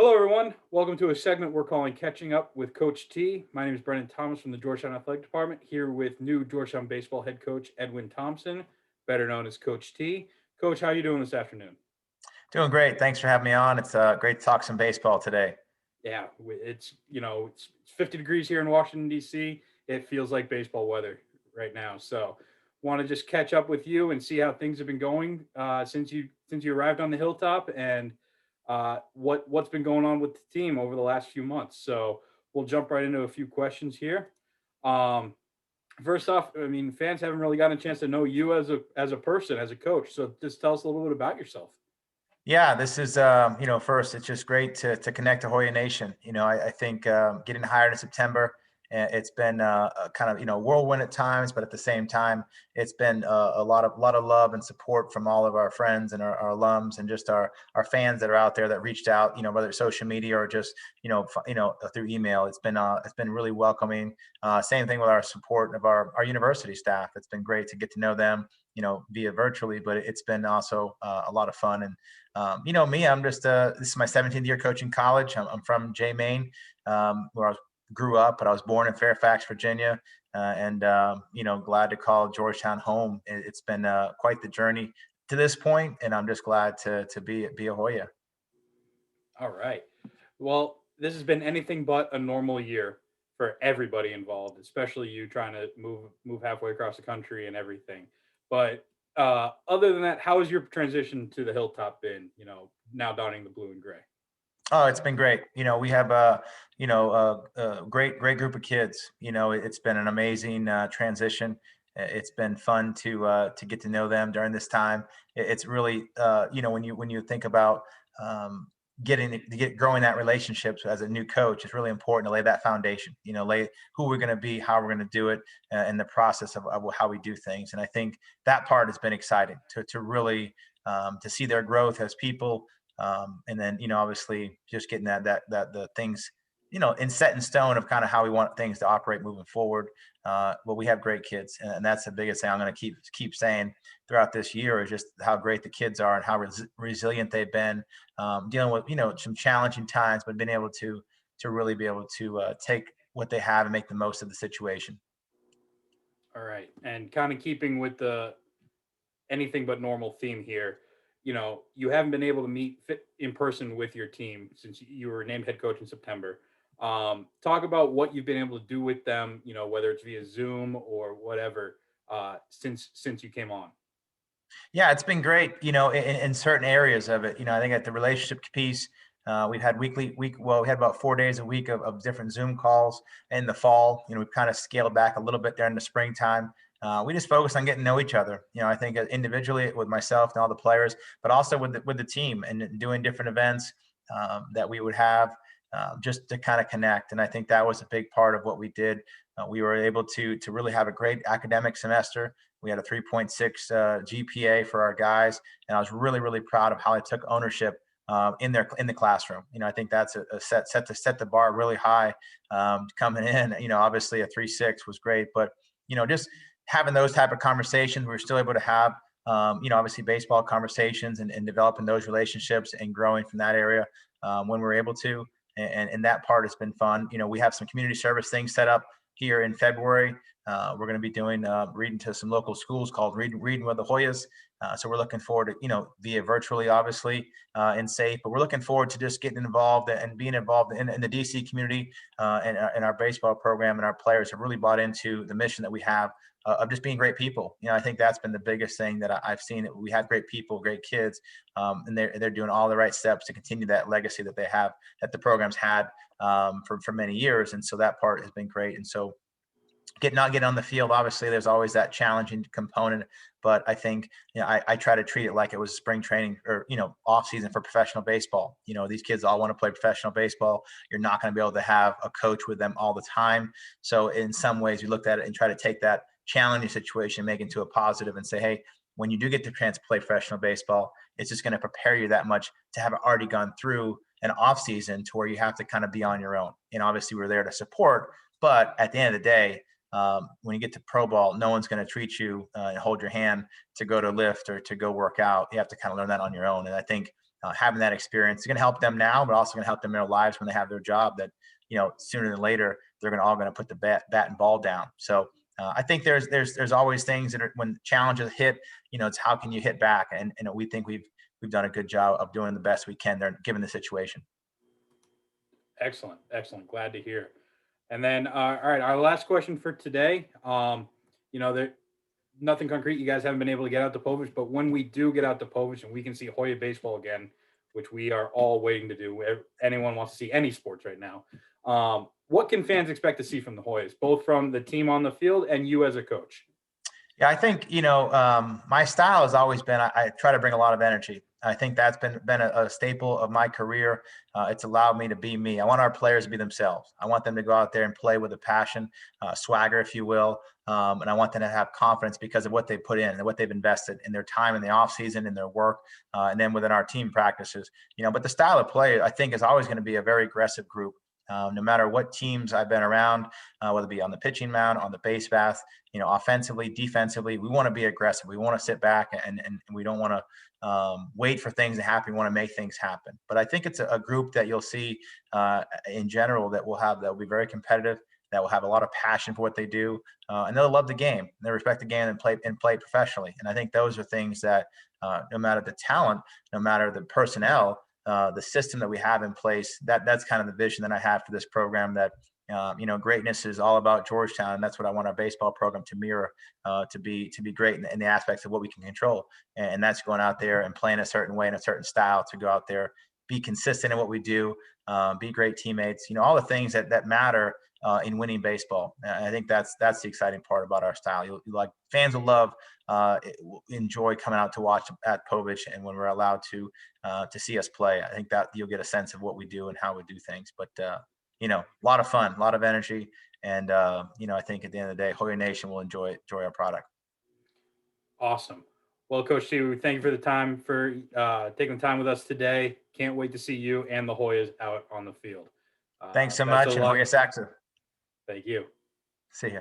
Hello, everyone. Welcome to a segment we're calling Catching Up with Coach T. My name is Brendan Thomas from the Georgetown Athletic Department, here with new Georgetown baseball head coach Edwin Thompson, better known as Coach T. Coach, how are you doing this afternoon? Doing great. Thanks for having me on. It's great to talk some baseball today. Yeah, it's 50 degrees here in Washington D.C. It feels like baseball weather right now. So, want to just catch up with you and see how things have been going since you arrived on the hilltop, and what's been going on with the team over the last few months. So, we'll jump right into a few questions here. Um, First off, I mean, fans haven't really gotten a chance to know you as a person, as a coach. So, just tell us a little bit about yourself. Yeah, this is first, it's just great to connect to Hoya Nation. I think getting hired in September, it's been a kind of whirlwind at times, but at the same time, it's been a lot of love and support from all of our friends and our alums and just our fans that are out there that reached out. Whether it's social media or just through email. It's been really welcoming. Same thing with our support of our university staff. It's been great to get to know them, via virtually, but it's been also a lot of fun. And me, I'm just this is my 17th year coaching college. I'm from Jay, Maine, where grew up, but I was born in Fairfax, Virginia, and glad to call Georgetown home. It's been quite the journey to this point, and I'm just glad to be a Hoya. All right. Well, this has been anything but a normal year for everybody involved, especially you trying to move halfway across the country and everything. But other than that, how has your transition to the hilltop been? Now donning the blue and gray. Oh, it's been great. We have a great group of kids. It's been an amazing transition. It's been fun to get to know them during this time. It's really when you think about getting to get growing that relationships as a new coach, it's really important to lay that foundation. Lay who we're going to be, how we're going to do it, and the process of how we do things. And I think that part has been exciting to really to see their growth as people, and then obviously just getting that the things in set in stone of kind of how we want things to operate moving forward. But we have great kids, and that's the biggest thing I'm going to keep saying throughout this year is just how great the kids are and how resilient they've been, dealing with some challenging times, but being able to really be able to take what they have and make the most of the situation. All right. And kind of keeping with the anything but normal theme here, you haven't been able to meet fit in person with your team since you were named head coach in September. Talk about what you've been able to do with them, whether it's via Zoom or whatever, since you came on. Yeah, it's been great, in certain areas of it. I think at the relationship piece, we've had we had about 4 days a week of different Zoom calls in the fall. We've kind of scaled back a little bit during the springtime. We just focus on getting to know each other. I think individually with myself and all the players, but also with the team and doing different events that we would have, just to kind of connect. And I think that was a big part of what we did. We were able to really have a great academic semester. We had a 3.6 GPA for our guys, and I was really proud of how I took ownership in the classroom. I think that's a set the bar really high, coming in. Obviously a 3.6 was great, but just having those type of conversations, we were still able to have obviously baseball conversations and developing those relationships and growing from that area, when we're able to. And that part has been fun. We have some community service things set up here in February. We're going to be doing reading to some local schools called Reading with the Hoyas. So we're looking forward to via virtually, obviously, and safe. But we're looking forward to just getting involved and being involved in the DC community, and our baseball program, and our players have really bought into the mission that we have, of just being great people. I think that's been the biggest thing that I've seen. We have great people, great kids, and they're doing all the right steps to continue that legacy that they have, that the program's had, for many years. And so that part has been great. And so not getting on the field, obviously there's always that challenging component, but I think I try to treat it like it was spring training, or off season for professional baseball. These kids all want to play professional baseball. You're not going to be able to have a coach with them all the time. So in some ways we looked at it and try to take that challenging situation, make it into a positive, and say, hey, when you do get the chance to play professional baseball, it's just going to prepare you that much to have already gone through an off season to where you have to kind of be on your own. And obviously we're there to support, but at the end of the day, when you get to pro ball, no one's going to treat you and hold your hand to go to lift or to go work out. You have to kind of learn that on your own. And I think having that experience is going to help them now, but also going to help them in their lives when they have their job. That sooner than later they're all going to put the bat and ball down. So I think there's always things that when challenges hit, it's how can you hit back, and we think we've done a good job of doing the best we can there given the situation. Excellent, excellent. Glad to hear. And then, all right, our last question for today. There nothing concrete. You guys haven't been able to get out to Povich, but when we do get out to Povich and we can see Hoya baseball again, which we are all waiting to do. Anyone wants to see any sports right now. What can fans expect to see from the Hoyas, both from the team on the field and you as a coach? Yeah, I think, my style has always been, I try to bring a lot of energy. I think that's been a staple of my career. It's allowed me to be me. I want our players to be themselves. I want them to go out there and play with a passion, swagger, if you will. And I want them to have confidence because of what they put in and what they've invested in their time in the off season, in their work, and then within our team practices. But the style of play, I think, is always going to be a very aggressive group. No matter what teams I've been around, whether it be on the pitching mound, on the base path, offensively, defensively, we want to be aggressive. We want to sit back and we don't want to wait for things to happen. We want to make things happen. But I think it's a group that you'll see in general that will be very competitive, that will have a lot of passion for what they do, and they'll love the game. They respect the game and play professionally. And I think those are things that no matter the talent, no matter the personnel, the system that we have in place, that's kind of the vision that I have for this program, that greatness is all about Georgetown, and that's what I want our baseball program to mirror, to be great in the aspects of what we can control, and that's going out there and playing a certain way in a certain style, to go out there, be consistent in what we do, be great teammates, all the things that matter in winning baseball. And I think that's the exciting part about our style. Fans will love, enjoy coming out to watch at Povich, and when we're allowed to see us play, I think that you'll get a sense of what we do and how we do things. But a lot of fun, a lot of energy, and I think at the end of the day, Hoya Nation will enjoy our product. Awesome. Well, Coach T, thank you for the time, for taking the time with us today. Can't wait to see you and the Hoyas out on the field. Thanks so much, and Hoya Saxa. Thank you. See ya.